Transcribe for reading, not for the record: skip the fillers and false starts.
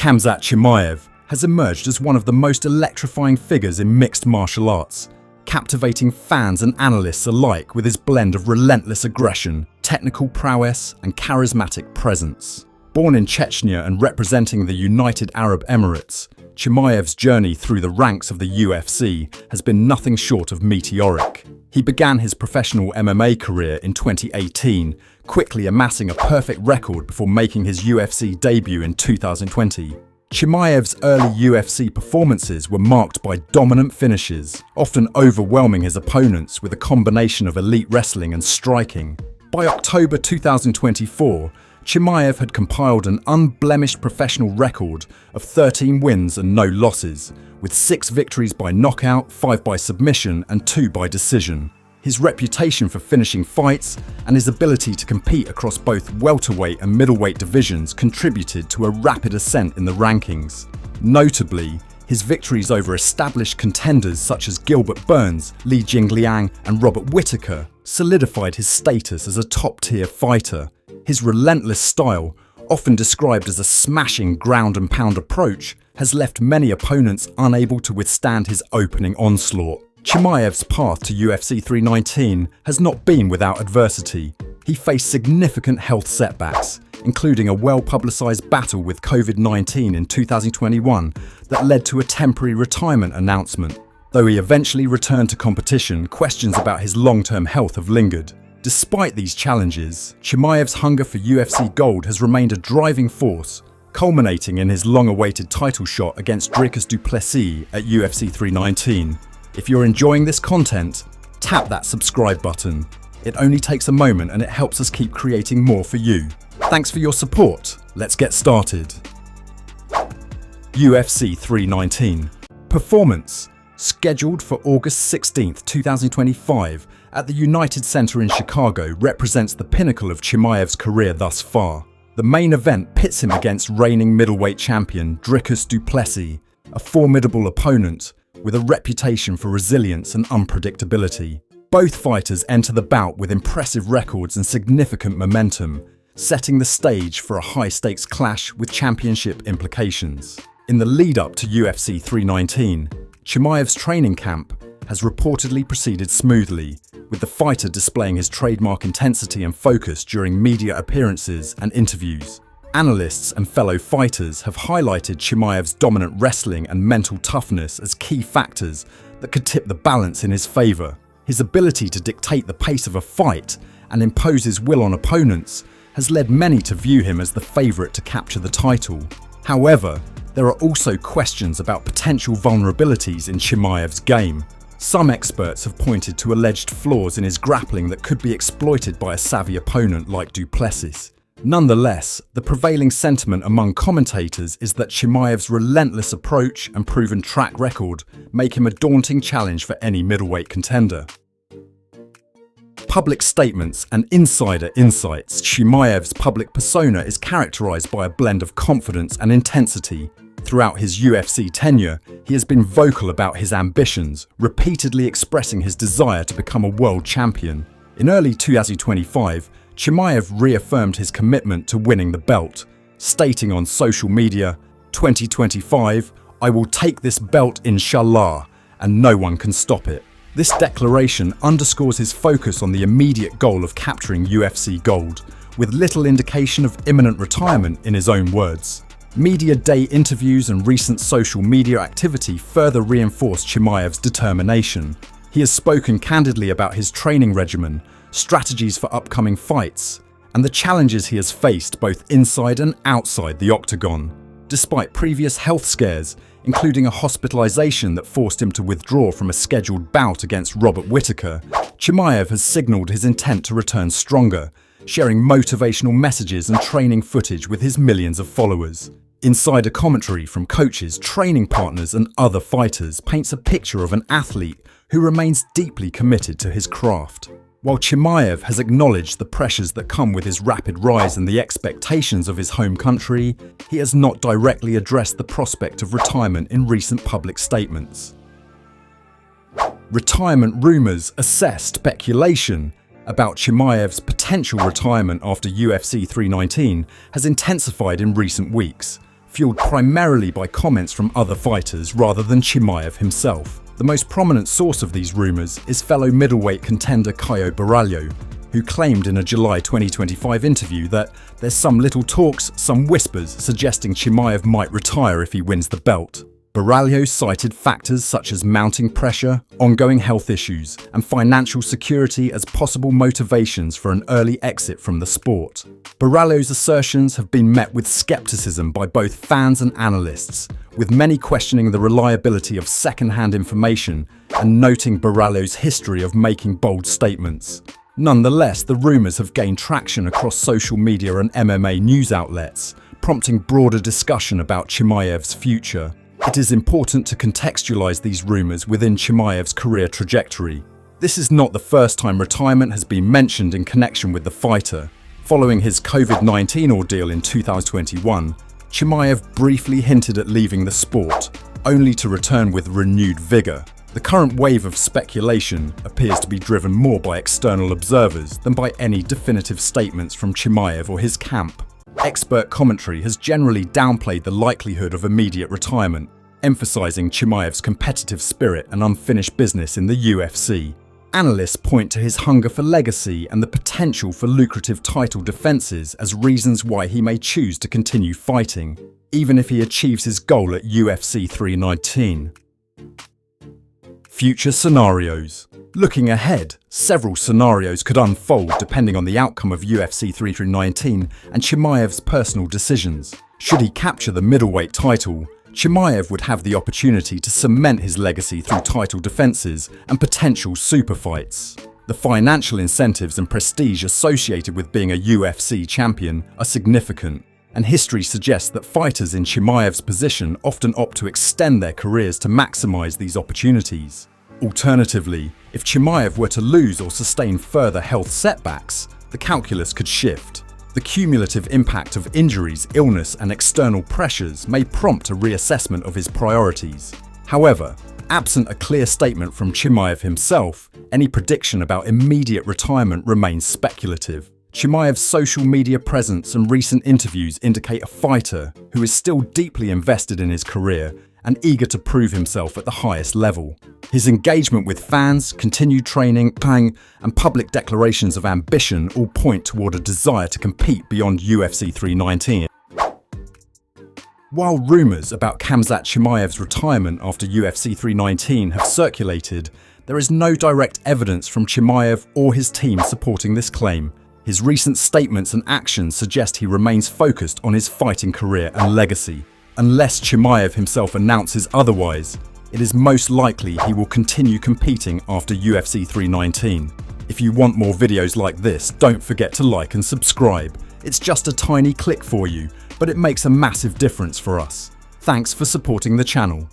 Khamzat Chimaev has emerged as one of the most electrifying figures in mixed martial arts, captivating fans and analysts alike with his blend of relentless aggression, technical prowess, and charismatic presence. Born in Chechnya and representing the United Arab Emirates, Chimaev's journey through the ranks of the UFC has been nothing short of meteoric. He began his professional MMA career in 2018, quickly amassing a perfect record before making his UFC debut in 2020. Chimaev's early UFC performances were marked by dominant finishes, often overwhelming his opponents with a combination of elite wrestling and striking. By October 2024, Chimaev had compiled an unblemished professional record of 13 wins and no losses, with 6 victories by knockout, 5 by submission, and 2 by decision. His reputation for finishing fights and his ability to compete across both welterweight and middleweight divisions contributed to a rapid ascent in the rankings. Notably, his victories over established contenders such as Gilbert Burns, Li Jingliang, and Robert Whittaker solidified his status as a top-tier fighter. His relentless style, often described as a smashing ground-and-pound approach, has left many opponents unable to withstand his opening onslaught. Chimaev's path to UFC 319 has not been without adversity. He faced significant health setbacks, including a well-publicized battle with COVID-19 in 2021 that led to a temporary retirement announcement. Though he eventually returned to competition, questions about his long-term health have lingered. Despite these challenges, Chimaev's hunger for UFC gold has remained a driving force, culminating in his long-awaited title shot against Dricus du Plessis at UFC 319. If you're enjoying this content, tap that subscribe button. It only takes a moment and it helps us keep creating more for you. Thanks for your support. Let's get started. UFC 319. Performance. Scheduled for August 16, 2025 at the United Center in Chicago, represents the pinnacle of Chimaev's career thus far. The main event pits him against reigning middleweight champion Dricus du Plessis, a formidable opponent with a reputation for resilience and unpredictability. Both fighters enter the bout with impressive records and significant momentum, setting the stage for a high-stakes clash with championship implications. In the lead-up to UFC 319, Chimaev's training camp has reportedly proceeded smoothly, with the fighter displaying his trademark intensity and focus during media appearances and interviews. Analysts and fellow fighters have highlighted Chimaev's dominant wrestling and mental toughness as key factors that could tip the balance in his favor. His ability to dictate the pace of a fight and impose his will on opponents has led many to view him as the favorite to capture the title. However, there are also questions about potential vulnerabilities in Chimaev's game. Some experts have pointed to alleged flaws in his grappling that could be exploited by a savvy opponent like du Plessis. Nonetheless, the prevailing sentiment among commentators is that Chimaev's relentless approach and proven track record make him a daunting challenge for any middleweight contender. Public statements and insider insights. Chimaev's public persona is characterized by a blend of confidence and intensity. Throughout his UFC tenure, he has been vocal about his ambitions, repeatedly expressing his desire to become a world champion. In early 2025, Chimaev reaffirmed his commitment to winning the belt, stating on social media, "2025, I will take this belt inshallah, and no one can stop it." This declaration underscores his focus on the immediate goal of capturing UFC gold, with little indication of imminent retirement in his own words. Media day interviews and recent social media activity further reinforce Chimaev's determination. He has spoken candidly about his training regimen, strategies for upcoming fights, and the challenges he has faced both inside and outside the octagon. Despite previous health scares, including a hospitalization that forced him to withdraw from a scheduled bout against Robert Whittaker, Chimaev has signaled his intent to return stronger, sharing motivational messages and training footage with his millions of followers. Insider commentary from coaches, training partners, and other fighters paints a picture of an athlete who remains deeply committed to his craft. While Chimaev has acknowledged the pressures that come with his rapid rise and the expectations of his home country, he has not directly addressed the prospect of retirement in recent public statements. Retirement rumours assess speculation about Chimaev's potential retirement after UFC 319 has intensified in recent weeks. fueled primarily by comments from other fighters rather than Chimaev himself. The most prominent source of these rumours is fellow middleweight contender Caio Borralho, who claimed in a July 2025 interview that there's some little talks, some whispers suggesting Chimaev might retire if he wins the belt. Borralho cited factors such as mounting pressure, ongoing health issues, and financial security as possible motivations for an early exit from the sport. Borralho's assertions have been met with skepticism by both fans and analysts, with many questioning the reliability of second-hand information and noting Borralho's history of making bold statements. Nonetheless, the rumours have gained traction across social media and MMA news outlets, prompting broader discussion about Chimaev's future. It is important to contextualise these rumours within Chimaev's career trajectory. This is not the first time retirement has been mentioned in connection with the fighter. Following his COVID-19 ordeal in 2021, Chimaev briefly hinted at leaving the sport, only to return with renewed vigour. The current wave of speculation appears to be driven more by external observers than by any definitive statements from Chimaev or his camp. Expert commentary has generally downplayed the likelihood of immediate retirement, emphasising Chimaev's competitive spirit and unfinished business in the UFC. Analysts point to his hunger for legacy and the potential for lucrative title defences as reasons why he may choose to continue fighting, even if he achieves his goal at UFC 319. Future scenarios. Looking ahead, several scenarios could unfold depending on the outcome of UFC 319 and Chimaev's personal decisions. Should he capture the middleweight title, Chimaev would have the opportunity to cement his legacy through title defences and potential super fights. The financial incentives and prestige associated with being a UFC champion are significant, and history suggests that fighters in Chimaev's position often opt to extend their careers to maximise these opportunities. Alternatively, if Chimaev were to lose or sustain further health setbacks, the calculus could shift. The cumulative impact of injuries, illness, and external pressures may prompt a reassessment of his priorities. However, absent a clear statement from Chimaev himself, any prediction about immediate retirement remains speculative. Chimaev's social media presence and recent interviews indicate a fighter who is still deeply invested in his career and eager to prove himself at the highest level. His engagement with fans, continued training, and public declarations of ambition all point toward a desire to compete beyond UFC 319. While rumours about Khamzat Chimaev's retirement after UFC 319 have circulated, there is no direct evidence from Chimaev or his team supporting this claim. His recent statements and actions suggest he remains focused on his fighting career and legacy. Unless Chimaev himself announces otherwise, it is most likely he will continue competing after UFC 319. If you want more videos like this, don't forget to like and subscribe. It's just a tiny click for you, but it makes a massive difference for us. Thanks for supporting the channel.